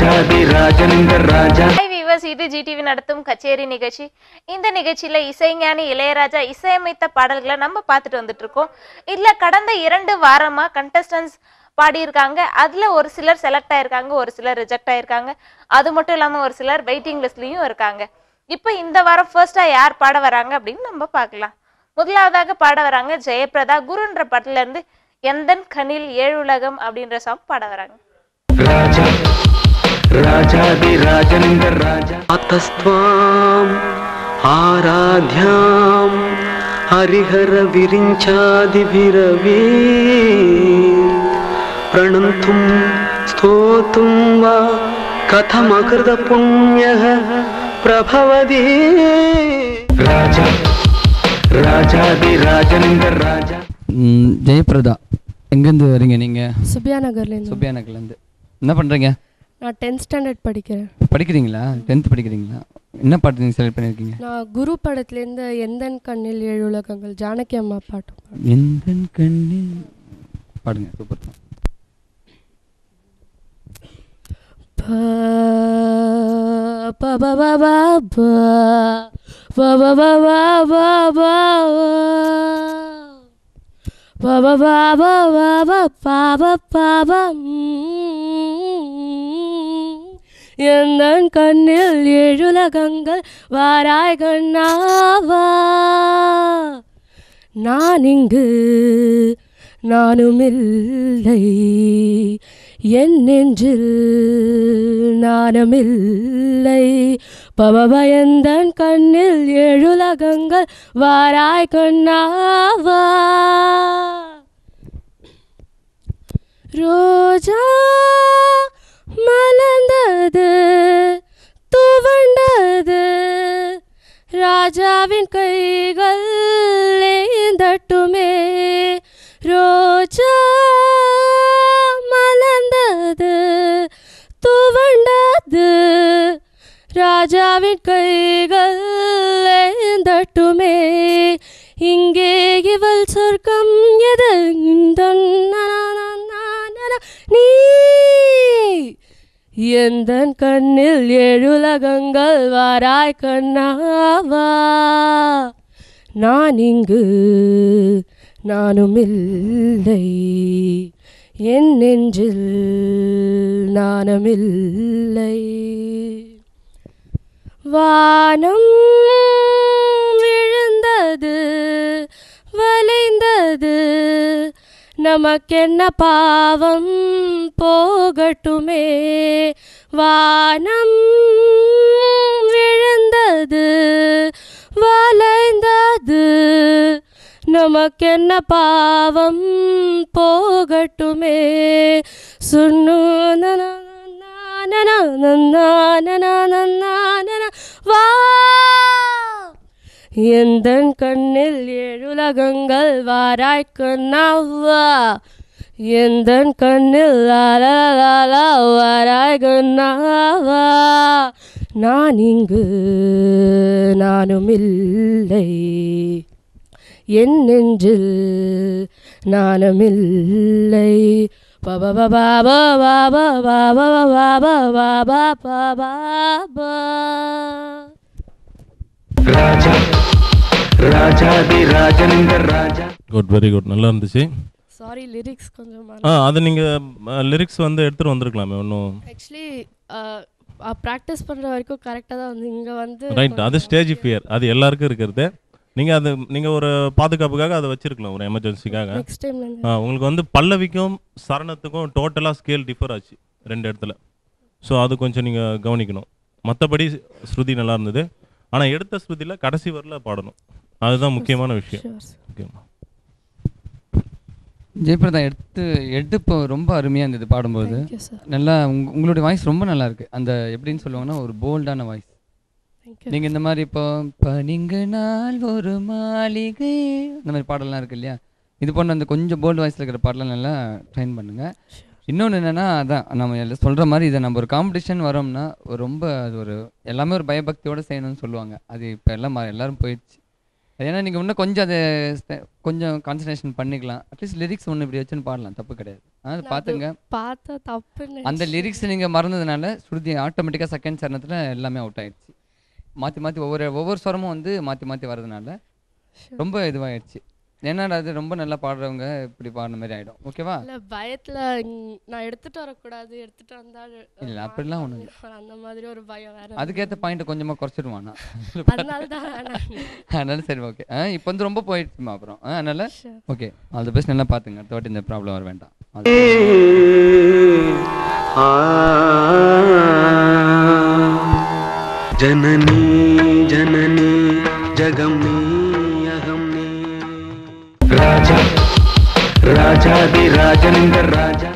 ராஜாதி ராஜனிந்த ராஜா. Hi viewers, இது GTV நடத்தும் கச்சேரி நிகழ்ச்சி. இந்த நிகழ்ச்சியில இசைஞானி இளையராஜா இசையமைத்த பாடல்களை நம்ம பார்த்துட்டு வந்துட்டு இருக்கோம். இதுல கடந்த 2 வாரமா கண்டஸ்டன்ஸ் பாடியிருக்காங்க. அதுல ஒரு சிலர் செலக்ட் ஆயிருக்காங்க, ஒரு சிலர் ரிஜெக்ட் ஆயிருக்காங்க. அது மட்டும் இல்லாம ஒரு சிலர் வெயிட்டிங் லிஸ்ட்லயும் இருக்காங்க. இப்போ இந்த வாரம் ஃபர்ஸ்டா யார் பாட வராங்க அப்படின்னு நம்ம பார்க்கலாம். முதலாவதாக பாட வராங்க ஜெயபிரதா. குருன்ற படத்துல இருந்து எந்தன் கண்ணில் ஏழுலகம் அப்படின்ற சாங் பாட வராங்க. ராஜா ராஜாதி ராஜனிந்த ராஜா. அத்தஸ்த்வாம் ஆராத்யாம் ஹரிஹர விரிஞ்சாதிபிரவே பிரணந்தும் ஸ்தோத்தும் வா கதமகிருத புண்ணியः பிரபவதி. ராஜா ராஜாதி ராஜனிந்த ராஜா. ஜெயபிரதா, எங்கேருந்து வரீங்க நீங்கள்? சுபியா நகர்லேருந்து. சுபியா நகர்லேருந்து. என்ன பண்ணுறீங்க? நான் 10th ஸ்டாண்டர்ட் படிக்கிறேன். படிக்கிறீங்களா? 10th படிக்கிறீங்களா? என்ன பாட்டு நீங்கள் செலக்ட் பண்ணியிருக்கீங்க? நான் குரு படத்துலேருந்து எந்தன் கண்ணில் ஏழு உலகங்கள் ஜானகி அம்மா பாட்டு. எந்தன் கண்ணில் பாடுங்க. சூப்பர். எந்தன் கண்ணில் ஏழுலகங்கள் வாராய் கண்ணாவா. நான் இங்கு நானுமில்லை, என் நெஞ்சில் நாணமில்லை. பவபயந்தன் கண்ணில் ஏழுலகங்கள் வாராய் கண்ணாவா. ரோஜா மலர்ந்தது துவண்டது, ராஜாவின் கைகள் ஏந்தட்டுமே. ரோஜா மலர்ந்தது துவண்டது, ராஜாவின் கைகள் ஏந்தட்டுமே. இங்கே இவள் சொர்க்கம் எது? நீ எந்தன் கண்ணில் ஏழுலகங்கள் வாராய் கண்ணாவா. நான் இங்கு நானுமில்லை, என் நெஞ்சில் நாணமில்லை. வானம் விழுந்தது வளைந்தது, நமக்கென்ன பாவம் போகட்டுமே. வானம் விழுந்தது வளைந்தது, நமக்கென்ன பாவம் போகட்டுமே. சுன்னு வா எந்தன் கண்ணில் ஏழுலகங்கள் வாராய் கண்ணாவா. எந்தன் கண்ணில் லாலா வாராய் கண்ணாவா. நான் இங்கு நானுமில்லை, என் நெஞ்சில் நாணமில்லை. ராஜா ராஜாதி ராஜனிந்த ராஜா. குட், வெரி குட், நல்லா இருந்துச்சு. சாரி, லிரிக்ஸ் கொஞ்சம் அது நீங்கள் லிரிக்ஸ் எடுத்துகிட்டு வந்திருக்கலாமே. ஒன்றும் ஆக்சுவலி ப்ராக்டிஸ் பண்ணுற வரைக்கும் கரெக்டாக தான் வந்து இங்கே வந்து ரைட். அது ஸ்டேஜ் ஃபியர், அது எல்லாருக்கும் இருக்கிறது. நீங்கள் ஒரு பாதுகாப்புக்காக அதை வச்சுருக்கலாம், ஒரு எமர்ஜென்சிக்காக. நெக்ஸ்ட் டைம் உங்களுக்கு பல்லவிக்கும் சரணத்துக்கும் டோட்டலாக ஸ்கேல் டிஃபர் ஆச்சு 2 இடத்துல. ஸோ அது கொஞ்சம் நீங்கள் கவனிக்கணும். மற்றபடி ஸ்ருதி நல்லா இருந்தது. ஆனால் எடுத்த ஸ்ருதியில் கடைசி வரல பாடணும், அதுதான் முக்கியமான விஷயம். ஓகேம்மா. ஜெயபிரதா எடுத்து ரொம்ப அருமையாக இருந்தது பாடும்போது. நல்லா உங்களுடைய வாய்ஸ் ரொம்ப நல்லா இருக்குது. அந்த எப்படின்னு சொல்லுவாங்கன்னா ஒரு போல்டான வாய்ஸ். நீங்கள் இந்த மாதிரி இப்போ பனிங்கு நாள் ஒரு மாளிகை இந்த மாதிரி பாடலாம் இருக்குது இல்லையா, இது போன்ற அந்த கொஞ்சம் போல்டு வாய்ஸில் இருக்கிற பாடலாம் நல்லா ட்ரைன் பண்ணுங்கள். இன்னொன்று என்னென்னா, அதான் நம்ம எல்லாம் சொல்கிற மாதிரி இதை நம்ம ஒரு காம்படிஷன் வரோம்னா ரொம்ப அது ஒரு எல்லாமே ஒரு பயபக்தியோடு செய்யணும்னு சொல்லுவாங்க. அது இப்போ எல்லோரும் போயிடுச்சு. ஏன்னா நீங்கள் இன்னும் கொஞ்சம் அதை கொஞ்சம் கான்சன்ட்ரேஷன் பண்ணிக்கலாம். அட்லீஸ்ட் லிரிக்ஸ் ஒன்று இப்படி வச்சுன்னு பாடலாம், தப்பு கிடையாது. அது பார்த்துங்க, பார்த்தா தப்புன்னு அந்த லிரிக்ஸ் நீங்கள் மறந்ததுனால ஸ்ருதி ஆட்டோமேட்டிக்காக செகண்ட் சரணத்தில் எல்லாமே அவுட் ஆயிடுச்சு. மாற்றி மாற்றி ஒவ்வொரு ஸ்வரமும் வந்து மாற்றி மாற்றி வர்றதுனால ரொம்ப இதுவாகிடுச்சு. ஏன்னா அது ரொம்ப நல்லா பாடுறவங்க இப்படி பாடுற மாதிரி ஆகிடும். ஓகேவா? இல்லை பயத்தில் நான் எடுத்துகிட்டு வரக்கூடாது, எடுத்துகிட்டு வந்தால் இல்லை அப்படிலாம் ஒன்றும் இல்லை, அந்த மாதிரி ஒரு பயம் வேறு. அதுக்கேற்ற பாயிண்ட்டை கொஞ்சமாக குறைச்சிடுவானா, அதனால தான் அதனால சரி ஓகே. இப்போ வந்து ரொம்ப போயிடுச்சுமா அப்புறம். அதனால ஓகே, ஆல் தி பெஸ்ட். நல்லா பார்த்துங்க, அடுத்த வாட்டி இந்த ப்ராப்ளம் வர வேண்டாம். ஜனனி ஜனனி ஜகம்னி அகம்னி ராஜா ராஜாதி ராஜனிந்த ராஜா